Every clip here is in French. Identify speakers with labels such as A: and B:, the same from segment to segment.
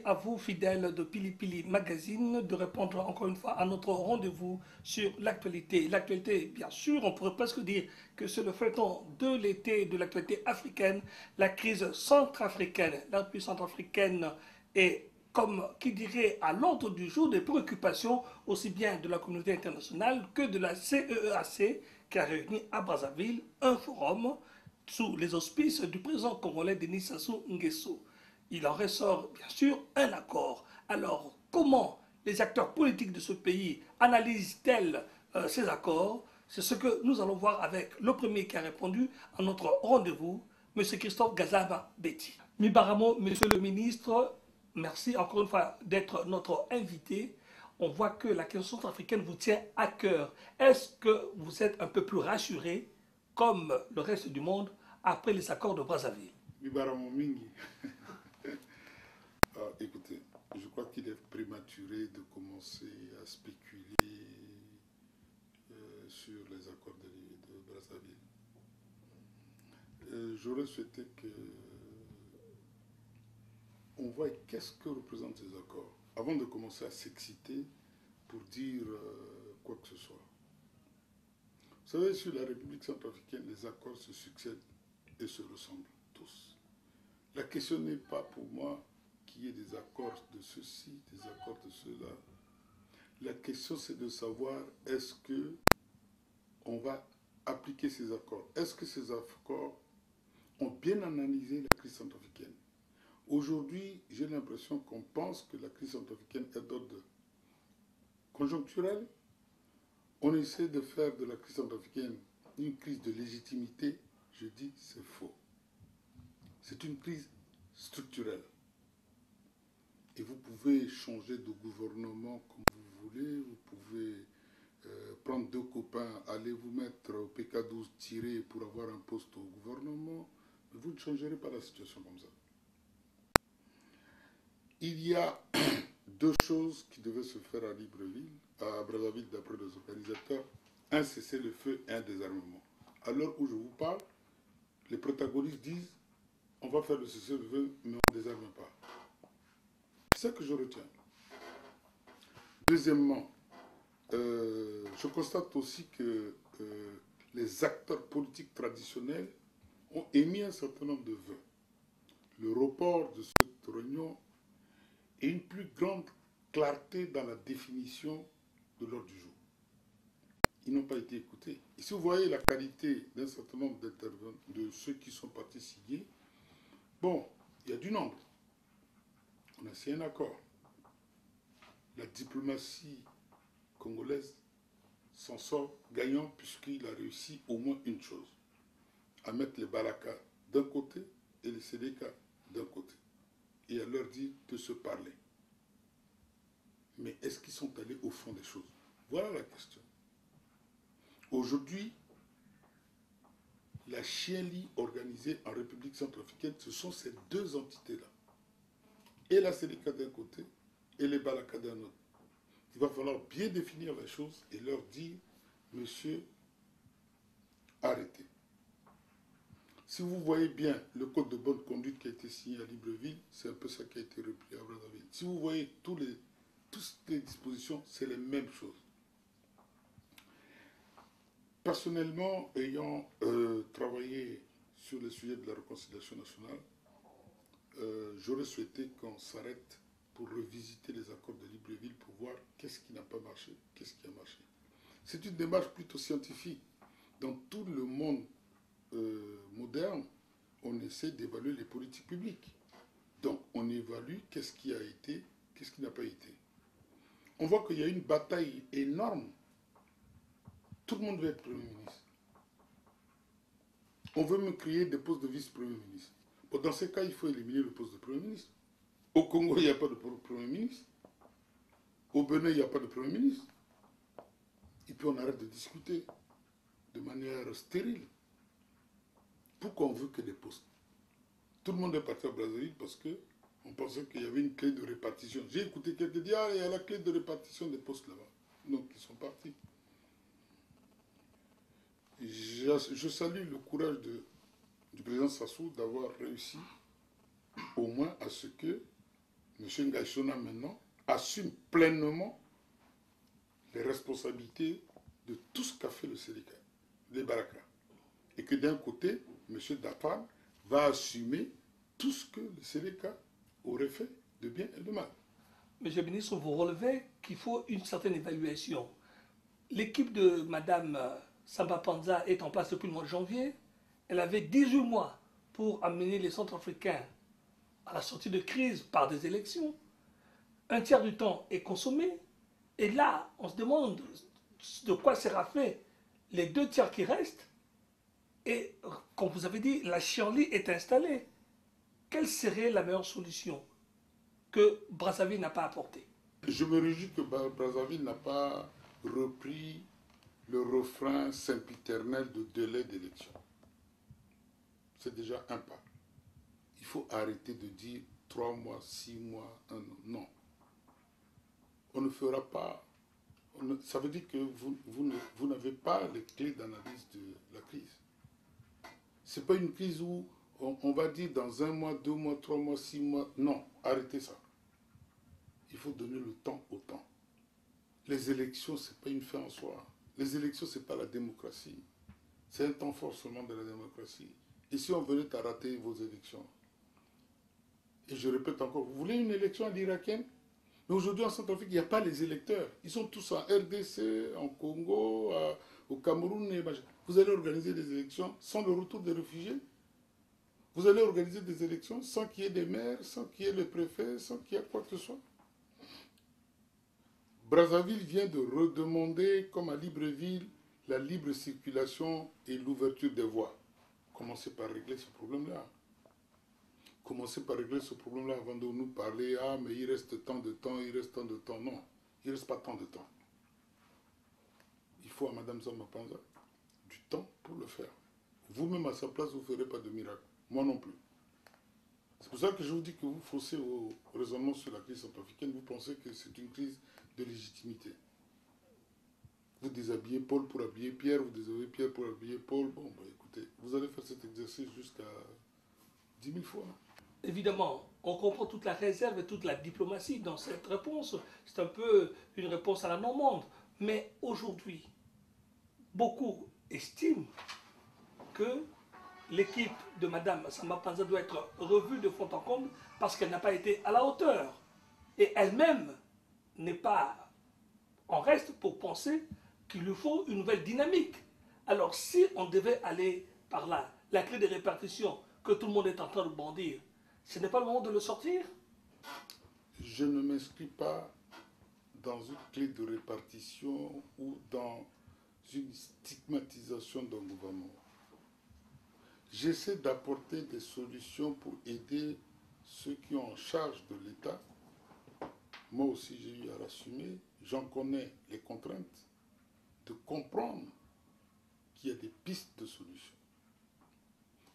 A: à vous, fidèles de Pili Pili Magazine, de répondre encore une fois à notre rendez-vous sur l'actualité. L'actualité, bien sûr, on pourrait presque dire que c'est le feuilleton de l'été de l'actualité africaine, la crise centrafricaine. La crise centrafricaine est, comme qui dirait, à l'ordre du jour des préoccupations aussi bien de la communauté internationale que de la CEEAC, qui a réuni à Brazzaville un forum sous les auspices du président congolais Denis Sassou Nguesso. Il en ressort bien sûr un accord. Alors, comment les acteurs politiques de ce pays analysent-ils ces accords? C'est ce que nous allons voir avec le premier qui a répondu à notre rendez-vous, M. Christophe Gazaba Betty. Mibaramo, Monsieur le ministre, merci encore une fois d'être notre invité. On voit que la question centrafricaine vous tient à cœur. Est-ce que vous êtes un peu plus rassuré, comme le reste du monde, après les accords de Brazzaville?
B: Mibaramo Mingi. Écoutez, je crois qu'il est prématuré de commencer à spéculer sur les accords de Brazzaville. J'aurais souhaité que on voit qu'est-ce que représentent ces accords avant de commencer à s'exciter pour dire quoi que ce soit. Vous savez, sur la République centrafricaine, les accords se succèdent et se ressemblent tous. La question n'est pas pour moi qu'il y ait des accords de ceci, des accords de cela. La question, c'est de savoir est-ce qu'on va appliquer ces accords. Est-ce que ces accords ont bien analysé la crise centrafricaine? Aujourd'hui, j'ai l'impression qu'on pense que la crise centrafricaine est d'ordre conjoncturel. On essaie de faire de la crise centrafricaine une crise de légitimité. Je dis c'est faux. C'est une crise structurelle. Et vous pouvez changer de gouvernement comme vous voulez, vous pouvez prendre deux copains, aller vous mettre au PK12, tirer pour avoir un poste au gouvernement, mais vous ne changerez pas la situation comme ça. Il y a deux choses qui devaient se faire à Libreville, à Brazzaville d'après les organisateurs, un cessez-le-feu et un désarmement. À l'heure où je vous parle, les protagonistes disent on va faire le cessez-le-feu, mais on ne désarme pas. C'est ça que je retiens. Deuxièmement, je constate aussi que les acteurs politiques traditionnels ont émis un certain nombre de vœux. Le report de cette réunion et une plus grande clarté dans la définition de l'ordre du jour. Ils n'ont pas été écoutés. Et si vous voyez la qualité d'un certain nombre d'intervenants, de ceux qui sont partis signer, bon, il y a du nombre. On a signé un accord. La diplomatie congolaise s'en sort gagnant puisqu'il a réussi au moins une chose, à mettre les Baraka d'un côté et les CDK d'un côté, et à leur dire de se parler. Mais est-ce qu'ils sont allés au fond des choses? Voilà la question. Aujourd'hui, la chienlit organisée en République centrafricaine, ce sont ces deux entités-là. Et la CDK d'un côté et les Baraka d'un autre. Il va falloir bien définir les choses et leur dire, monsieur, arrêtez. Si vous voyez bien le code de bonne conduite qui a été signé à Libreville, c'est un peu ça qui a été repris à Brazzaville. Si vous voyez toutes les dispositions, c'est les mêmes choses. Personnellement, ayant travaillé sur le sujet de la réconciliation nationale, j'aurais souhaité qu'on s'arrête pour revisiter les accords de Libreville pour voir qu'est-ce qui n'a pas marché, qu'est-ce qui a marché. C'est une démarche plutôt scientifique. Dans tout le monde moderne, on essaie d'évaluer les politiques publiques. Donc, on évalue qu'est-ce qui a été, qu'est-ce qui n'a pas été. On voit qu'il y a une bataille énorme. Tout le monde veut être Premier ministre. On veut me créer des postes de vice-premier ministre. Bon, dans ces cas, il faut éliminer le poste de Premier ministre. Au Congo, il n'y a pas de Premier ministre. Au Bénin, il n'y a pas de Premier ministre. Et puis on arrête de discuter de manière stérile. Pourquoi on veut que des postes? Tout le monde est parti à Brazzaville parce qu'on pensait qu'il y avait une clé de répartition. J'ai écouté quelqu'un dire ah, il y a la clé de répartition des postes là-bas. Donc ils sont partis. Je salue le courage du président Sassou d'avoir réussi au moins à ce que M. Ngaïchona maintenant assume pleinement les responsabilités de tout ce qu'a fait le Sénégal, les Baraka. Et que d'un côté, M. Dafan va assumer tout ce que le Sénégal aurait fait de bien et de mal.
A: Monsieur le ministre, vous relevez qu'il faut une certaine évaluation. L'équipe de Mme Samba Panza est en place depuis le mois de janvier. Elle avait 18 mois pour amener les Centrafricains à la sortie de crise par des élections. Un tiers du temps est consommé. Et là, on se demande de quoi sera fait les 2 tiers qui restent. Et comme vous avez dit, la chienlit est installée. Quelle serait la meilleure solution que Brazzaville n'a pas apportée?
B: Je me réjouis que Brazzaville n'a pas repris le refrain sempiternel de délai d'élection. C'est déjà un pas. Il faut arrêter de dire 3 mois, 6 mois, 1 an. Non. On ne fera pas. Ça veut dire que vous n'avez pas les clés d'analyse de la crise. Ce n'est pas une crise où on va dire dans 1 mois, 2 mois, 3 mois, 6 mois. Non, arrêtez ça. Il faut donner le temps au temps. Les élections, ce n'est pas une fin en soi. Les élections, ce n'est pas la démocratie. C'est un temps fort seulement de la démocratie. Et si on venait à rater vos élections, et je répète encore, vous voulez une élection à l'Irakienne? Mais aujourd'hui en Centrafrique, il n'y a pas les électeurs. Ils sont tous en RDC, en Congo, au Cameroun. Vous allez organiser des élections sans le retour des réfugiés? Vous allez organiser des élections sans qu'il y ait des maires, sans qu'il y ait le préfet, sans qu'il y ait quoi que ce soit? Brazzaville vient de redemander, comme à Libreville, la libre circulation et l'ouverture des voies. Commencez par régler ce problème-là. Commencez par régler ce problème-là avant de nous parler. Ah, mais il reste tant de temps, il reste tant de temps. Non, il ne reste pas tant de temps. Il faut à Mme Samba Panza du temps pour le faire. Vous-même à sa place, vous ne ferez pas de miracle. Moi non plus. C'est pour ça que je vous dis que vous faussez vos raisonnements sur la crise centrafricaine. Vous pensez que c'est une crise de légitimité. Vous déshabillez Paul pour habiller Pierre, vous déshabillez Pierre pour habiller Paul. Bon, bah, écoutez, vous allez faire cet exercice jusqu'à 10 000 fois.
A: Évidemment, on comprend toute la réserve et toute la diplomatie dans cette réponse. C'est un peu une réponse à la normande. Mais aujourd'hui, beaucoup estiment que l'équipe de Mme Samba Panza doit être revue de fond en comble parce qu'elle n'a pas été à la hauteur. Et elle-même n'est pas en reste pour penser qu'il lui faut une nouvelle dynamique. Alors si on devait aller par là, la clé des répartitions que tout le monde est en train de bandir, ce n'est pas le moment de le sortir?
B: Je ne m'inscris pas dans une clé de répartition ou dans une stigmatisation d'un gouvernement. J'essaie d'apporter des solutions pour aider ceux qui ont en charge de l'État. Moi aussi, j'ai eu à l'assumer. J'en connais les contraintes, de comprendre qu'il y a des pistes de solutions.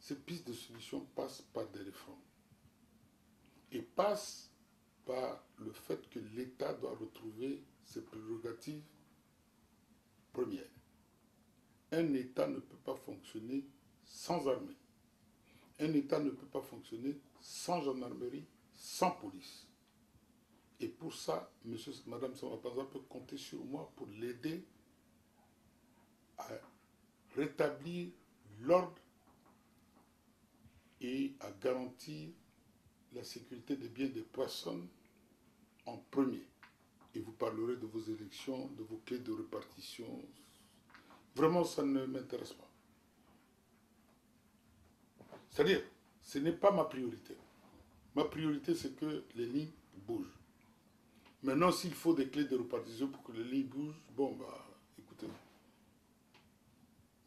B: Ces pistes de solutions passent par des réformes et passent par le fait que l'État doit retrouver ses prérogatives premières. Un État ne peut pas fonctionner sans armée. Un État ne peut pas fonctionner sans gendarmerie, sans police. Et pour ça, Mme Samba Panza peut compter sur moi pour l'aider à rétablir l'ordre et à garantir la sécurité des biens des personnes en premier. Et vous parlerez de vos élections, de vos clés de répartition. Vraiment, ça ne m'intéresse pas. C'est-à-dire, ce n'est pas ma priorité. Ma priorité, c'est que les lignes bougent. Maintenant, s'il faut des clés de répartition pour que les lignes bougent, bon, bah, écoutez.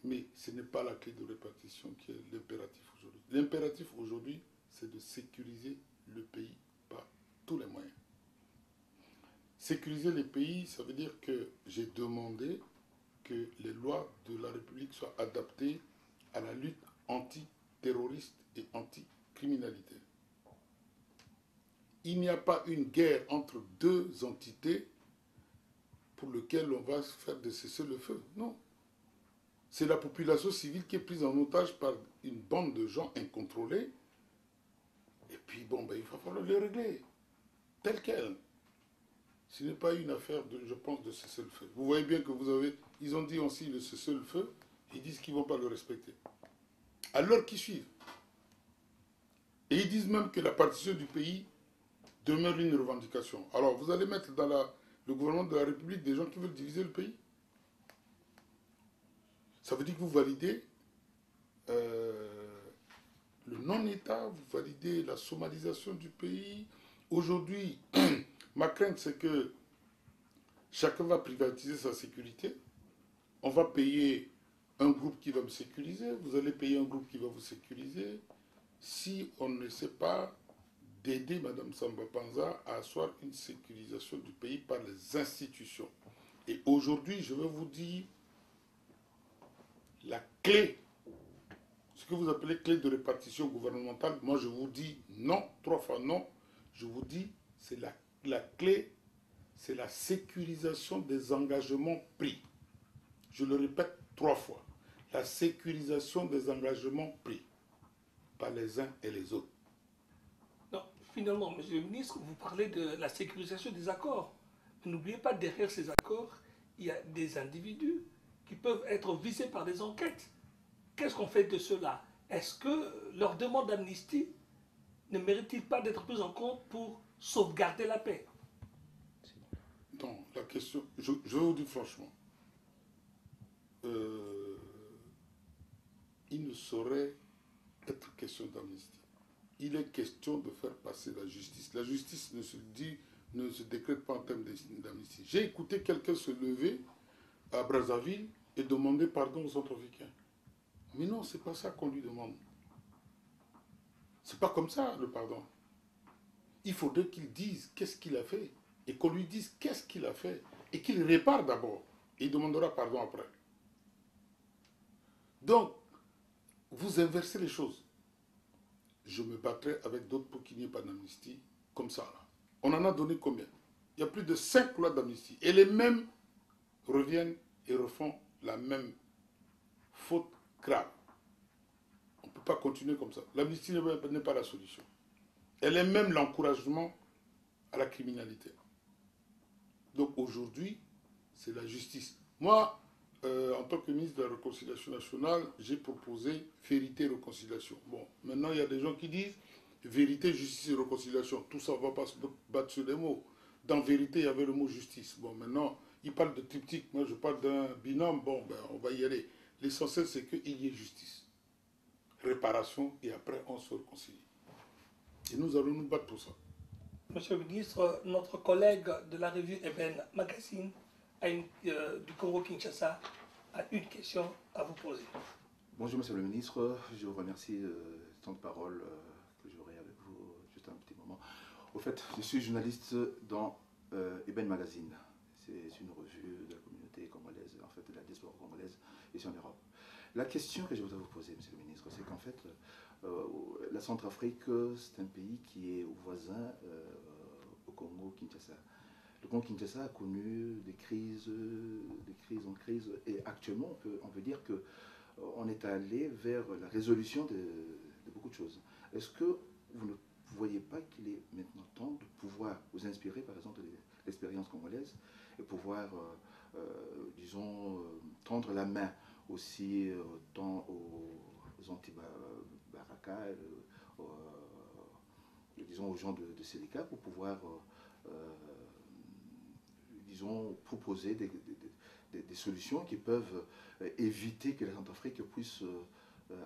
B: Mais ce n'est pas la clé de répartition qui est l'impératif aujourd'hui. L'impératif aujourd'hui, c'est de sécuriser le pays par tous les moyens. Sécuriser le pays, ça veut dire que j'ai demandé que les lois de la République soient adaptées à la lutte antiterroriste et anticriminalité. Il n'y a pas une guerre entre deux entités pour lesquelles on va faire de cesser le feu. Non. C'est la population civile qui est prise en otage par une bande de gens incontrôlés. Et puis, bon, ben, il va falloir les régler. telle qu'elle. Ce n'est pas une affaire, je pense, de cessez-le-feu. Vous voyez bien que ils ont dit aussi le cessez-le-feu, ils disent qu'ils ne vont pas le respecter. À l'heure qui suit. Et ils disent même que la partition du pays demeure une revendication. Alors, vous allez mettre dans le gouvernement de la République des gens qui veulent diviser le pays? Ça veut dire que vous validez le non-État, vous validez la somalisation du pays. Aujourd'hui, ma crainte, c'est que chacun va privatiser sa sécurité. On va payer un groupe qui va me sécuriser, vous allez payer un groupe qui va vous sécuriser. Si on ne sait pas d'aider Mme Samba Panza à asseoir une sécurisation du pays par les institutions. Et aujourd'hui, je vais vous dire la clé, ce que vous appelez clé de répartition gouvernementale. Moi, je vous dis non, 3 fois non. Je vous dis, c'est la clé, c'est la sécurisation des engagements pris. Je le répète 3 fois. La sécurisation des engagements pris par les uns et les autres.
A: Non, finalement, Monsieur le ministre, vous parlez de la sécurisation des accords. Mais n'oubliez pas, derrière ces accords, il y a des individus qui peuvent être visés par des enquêtes. Qu'est-ce qu'on fait de cela? Est-ce que leur demande d'amnistie ne mérite-t-il pas d'être prise en compte pour sauvegarder la paix?
B: Non, la question, je vais vous dire franchement, il ne saurait être question d'amnistie. Il est question de faire passer la justice. La justice ne se décrète pas en termes d'amnistie. J'ai écouté quelqu'un se lever à Brazzaville et demander pardon aux Centrafricains. Mais non, c'est pas ça qu'on lui demande. C'est pas comme ça, le pardon. Il faudrait qu'il dise qu'est-ce qu'il a fait et qu'on lui dise qu'est-ce qu'il a fait et qu'il répare d'abord. Et il demandera pardon après. Donc, vous inversez les choses. Je me battrai avec d'autres pour qu'il n'y ait pas d'amnistie comme ça. Là. On en a donné combien? Il y a plus de 5 lois d'amnistie. Et les mêmes reviennent et refont la même faute grave. On ne peut pas continuer comme ça. L'amnistie n'est pas la solution. Elle est même l'encouragement à la criminalité. Donc aujourd'hui, c'est la justice. Moi, en tant que ministre de la Réconciliation nationale, j'ai proposé vérité et réconciliation. Bon, maintenant, il y a des gens qui disent vérité, justice et réconciliation. Tout ça, on ne va pas se battre sur les mots. Dans vérité, il y avait le mot justice. Bon, maintenant, ils parlent de triptyque. Moi, je parle d'un binôme. Bon, ben, on va y aller. L'essentiel, c'est qu'il y ait justice, réparation, et après, on se réconcilie. Et nous allons nous battre pour ça.
A: Monsieur le ministre, notre collègue de la revue Eben Magazine du Congo-Kinshasa a une question à vous poser.
C: Bonjour Monsieur le ministre, je vous remercie du temps de parole que j'aurai avec vous juste un petit moment. Au fait, je suis journaliste dans Eben Magazine. C'est une revue de la communauté congolaise, en fait de la diaspora congolaise ici en Europe. La question que je voudrais vous poser, Monsieur le ministre, c'est qu'en fait, la Centrafrique, c'est un pays qui est voisin au Congo-Kinshasa. Le Congo-Kinshasa a connu des crises en crise, et actuellement, on peut dire qu'on est allé vers la résolution de beaucoup de choses. Est-ce que vous ne voyez pas qu'il est maintenant temps de pouvoir vous inspirer, par exemple, de l'expérience congolaise et pouvoir, disons, tendre la main aussi tant aux anti-Baraka, disons aux gens de Séléka, pour pouvoir, disons, proposer des solutions qui peuvent éviter que la Centrafrique puisse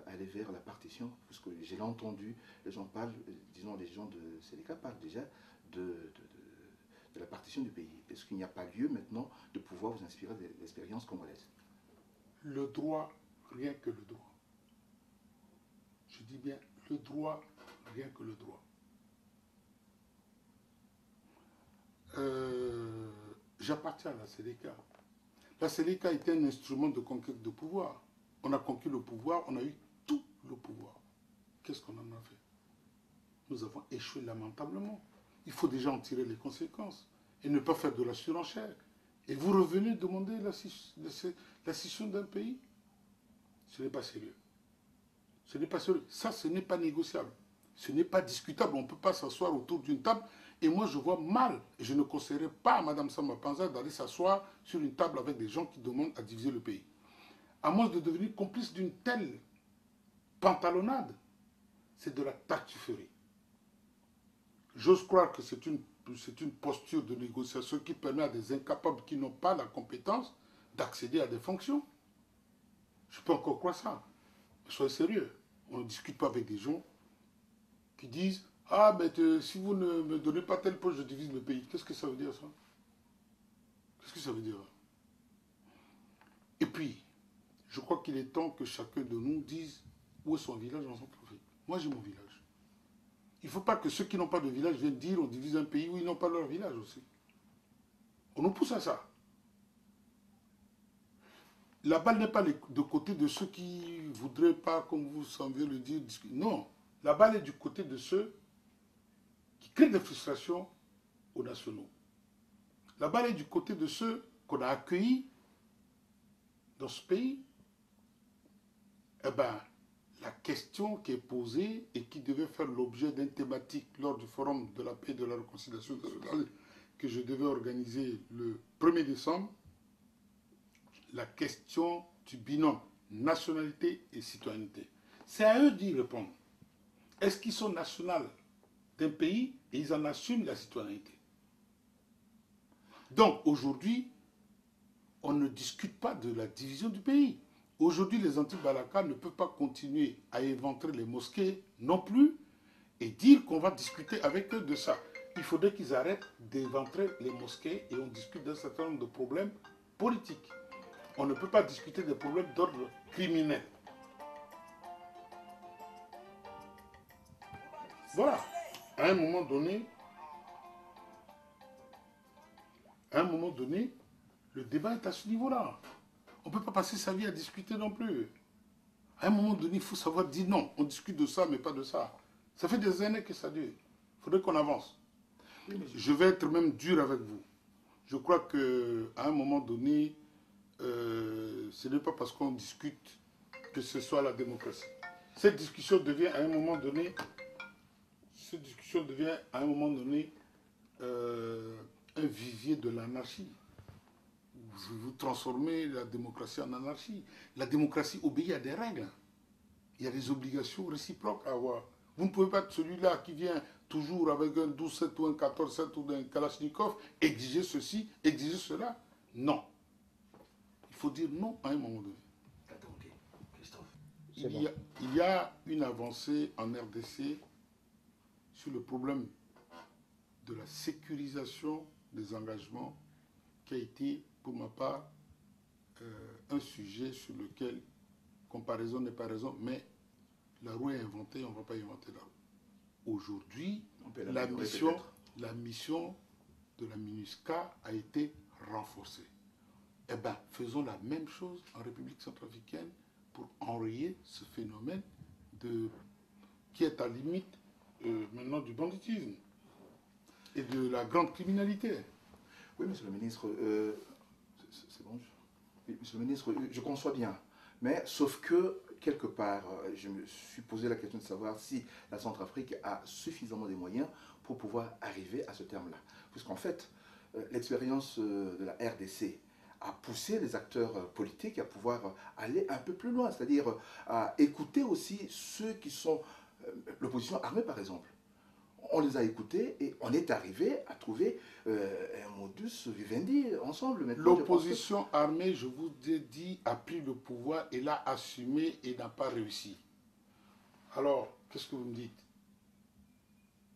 C: aller vers la partition, parce que j'ai entendu, les gens parlent, disons les gens de Séléka parlent déjà de la partition du pays. Est-ce qu'il n'y a pas lieu maintenant de pouvoir vous inspirer de l'expérience congolaise?
B: Le droit, rien que le droit. Je dis bien le droit, rien que le droit. J'appartiens à la Séléka. La Séléka était un instrument de conquête de pouvoir. On a conquis le pouvoir, on a eu tout le pouvoir. Qu'est-ce qu'on en a fait? Nous avons échoué lamentablement. Il faut déjà en tirer les conséquences et ne pas faire de la surenchère. Et vous revenez demander la scission d'un pays? Ce n'est pas sérieux. Ce n'est pas sérieux. Ça, ce n'est pas négociable. Ce n'est pas discutable. On ne peut pas s'asseoir autour d'une table Et moi, je vois mal, et je ne conseillerais pas à Mme Samba Panza d'aller s'asseoir sur une table avec des gens qui demandent à diviser le pays. À moins de devenir complice d'une telle pantalonnade, c'est de la tartufferie. J'ose croire que c'est une posture de négociation qui permet à des incapables qui n'ont pas la compétence d'accéder à des fonctions. Je peux encore croire ça. Mais soyez sérieux. On ne discute pas avec des gens qui disent « Ah, mais si vous ne me donnez pas tel poste, je divise le pays. » Qu'est-ce que ça veut dire, ça? Qu'est-ce que ça veut dire? Et puis, je crois qu'il est temps que chacun de nous dise où est son village en Centrafrique. Moi, j'ai mon village. Il ne faut pas que ceux qui n'ont pas de village viennent dire on divise un pays où ils n'ont pas leur village aussi. On nous pousse à ça. La balle n'est pas de côté de ceux qui ne voudraient pas, comme vous semblez le dire, discuter. Non, la balle est du côté de ceux qui créent des frustrations aux nationaux. La balle est du côté de ceux qu'on a accueillis dans ce pays. Eh bien, la question qui est posée et qui devait faire l'objet d'une thématique lors du Forum de la paix et de la réconciliation nationale que je devais organiser le 1er décembre, la question du binôme nationalité et citoyenneté. C'est à eux d'y répondre. Est-ce qu'ils sont nationaux d'un pays et ils en assument la citoyenneté? Donc aujourd'hui, on ne discute pas de la division du pays. Aujourd'hui, les anti-Balaka ne peuvent pas continuer à éventrer les mosquées non plus et dire qu'on va discuter avec eux de ça. Il faudrait qu'ils arrêtent d'éventrer les mosquées et on discute d'un certain nombre de problèmes politiques. On ne peut pas discuter des problèmes d'ordre criminel. Voilà. À un moment donné, le débat est à ce niveau-là. On ne peut pas passer sa vie à discuter non plus. À un moment donné, il faut savoir dire non. On discute de ça, mais pas de ça. Ça fait des années que ça dure. Il faudrait qu'on avance. Je vais être même dur avec vous. Je crois qu'à un moment donné, ce n'est pas parce qu'on discute que ce soit la démocratie. Cette discussion devient à un moment donné, un vivier de l'anarchie. Vous transformez la démocratie en anarchie. La démocratie obéit à des règles. Il y a des obligations réciproques à avoir. Vous ne pouvez pas être celui-là qui vient toujours avec un 12-7 ou un 14-7 ou un Kalachnikov, exiger ceci, exiger cela. Non. Il faut dire non à un moment donné.
C: Attendez, Christophe.
B: Il y a une avancée en RDC sur le problème de la sécurisation des engagements qui a été, pour ma part, un sujet sur lequel comparaison n'est pas raison, mais la roue est inventée, on ne va pas inventer la roue. Aujourd'hui, la mission de la MINUSCA a été renforcée. Eh bien, faisons la même chose en République centrafricaine pour enrayer ce phénomène qui est à la limite maintenant du banditisme et de la grande criminalité.
C: Oui, monsieur le ministre, c'est bon. Oui, monsieur le ministre, je conçois bien. Mais sauf que, quelque part, je me suis posé la question de savoir si la Centrafrique a suffisamment de moyens pour pouvoir arriver à ce terme-là. Puisqu'en fait, l'expérience de la RDC a poussé les acteurs politiques à pouvoir aller un peu plus loin, c'est-à-dire à écouter aussi ceux qui sont l'opposition armée, par exemple. On les a écoutés et on est arrivé à trouver un modus vivendi ensemble.
B: L'opposition armée, je vous ai dit, a pris le pouvoir et l'a assumé et n'a pas réussi. Alors, qu'est-ce que vous me dites?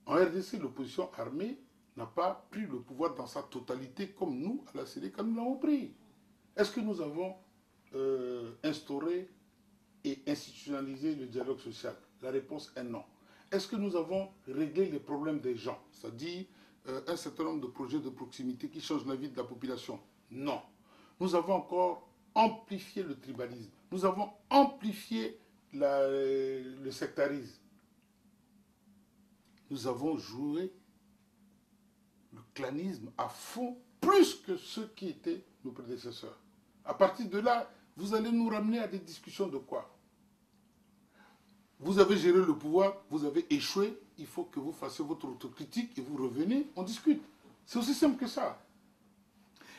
B: En RDC, l'opposition armée n'a pas pris le pouvoir dans sa totalité comme nous, à la CDK, nous l'avons pris. Est-ce que nous avons instauré et institutionnalisé le dialogue social? La réponse est non. Est-ce que nous avons réglé les problèmes des gens, c'est-à-dire un certain nombre de projets de proximité qui changent la vie de la population? Non. Nous avons encore amplifié le tribalisme. Nous avons amplifié le sectarisme. Nous avons joué le clanisme à fond, plus que ceux qui étaient nos prédécesseurs. À partir de là, vous allez nous ramener à des discussions de quoi? Vous avez géré le pouvoir, vous avez échoué, il faut que vous fassiez votre autocritique et vous revenez, on discute. C'est aussi simple que ça.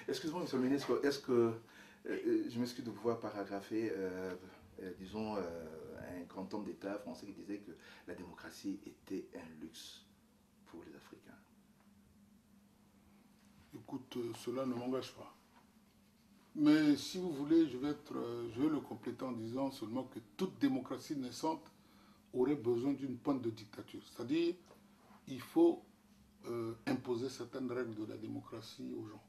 C: Excusez-moi, monsieur le ministre, est-ce que, je m'excuse de pouvoir paragrapher, disons, un grand homme d'État français qui disait que la démocratie était un luxe pour les Africains.
B: Écoute, cela ne m'engage pas. Mais si vous voulez, je vais le compléter en disant seulement que toute démocratie naissante aurait besoin d'une pointe de dictature. C'est-à-dire, il faut imposer certaines règles de la démocratie aux gens.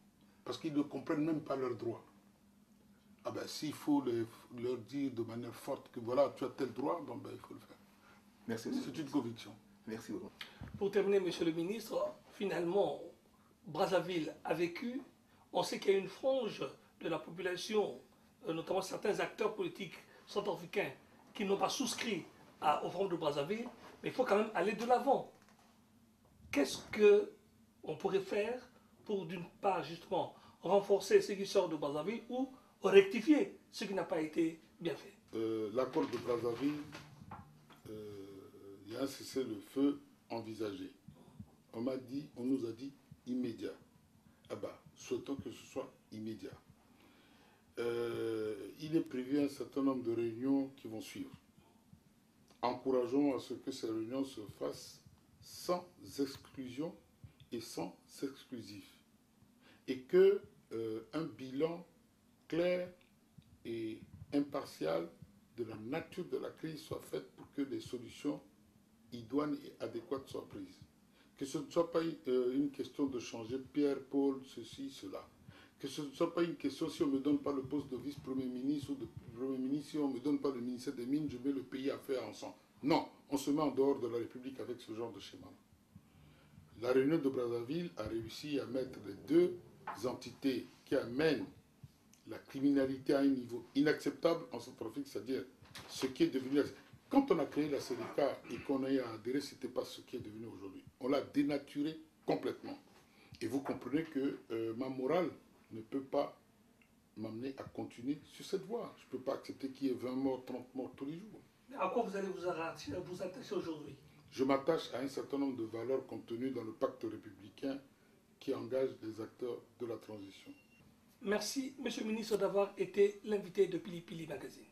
B: Parce qu'ils ne comprennent même pas leurs droits. Ah ben, s'il faut leur dire de manière forte que voilà, tu as tel droit, bon ben, il faut le faire.
C: Merci.
B: C'est une conviction.
C: Merci beaucoup.
A: Pour terminer, monsieur le ministre, finalement, Brazzaville a vécu. On sait qu'il y a une frange de la population, notamment certains acteurs politiques centrafricains, qui n'ont pas souscrit au Forum de Brazzaville, mais il faut quand même aller de l'avant. Qu'est-ce qu'on pourrait faire pour, d'une part, justement, renforcer ce qui sort de Brazzaville ou rectifier ce qui n'a pas été bien fait?
B: L'accord de Brazzaville, il y a un cessez-le-feu envisagé. On nous a dit immédiat. Ah bah, souhaitons que ce soit immédiat. Il est prévu un certain nombre de réunions qui vont suivre. Encourageons à ce que ces réunions se fassent sans exclusion et sans exclusif. Et que un bilan clair et impartial de la nature de la crise soit fait pour que des solutions idoines et adéquates soient prises. Que ce ne soit pas une question de changer Pierre, Paul, ceci, cela. Que ce ne soit pas une question, si on ne me donne pas le poste de vice-premier ministre ou de premier ministre, si on ne me donne pas le ministère des Mines, je mets le pays à faire ensemble. Non, on se met en dehors de la République avec ce genre de schéma. La réunion de Brazzaville a réussi à mettre les deux entités qui amènent la criminalité à un niveau inacceptable en Centrafrique, c'est-à-dire ce qui est devenu... Quand on a créé la CDK et qu'on a adhéré, ce n'était pas ce qui est devenu aujourd'hui. On l'a dénaturé complètement. Et vous comprenez que ma morale ne peut pas m'amener à continuer sur cette voie. Je ne peux pas accepter qu'il y ait 20 morts, 30 morts tous les jours.
A: Mais à quoi vous allez vous attacher aujourd'hui?
B: Je m'attache à un certain nombre de valeurs contenues dans le pacte républicain qui engage les acteurs de la transition.
A: Merci, monsieur le ministre, d'avoir été l'invité de Pili Pili Magazine.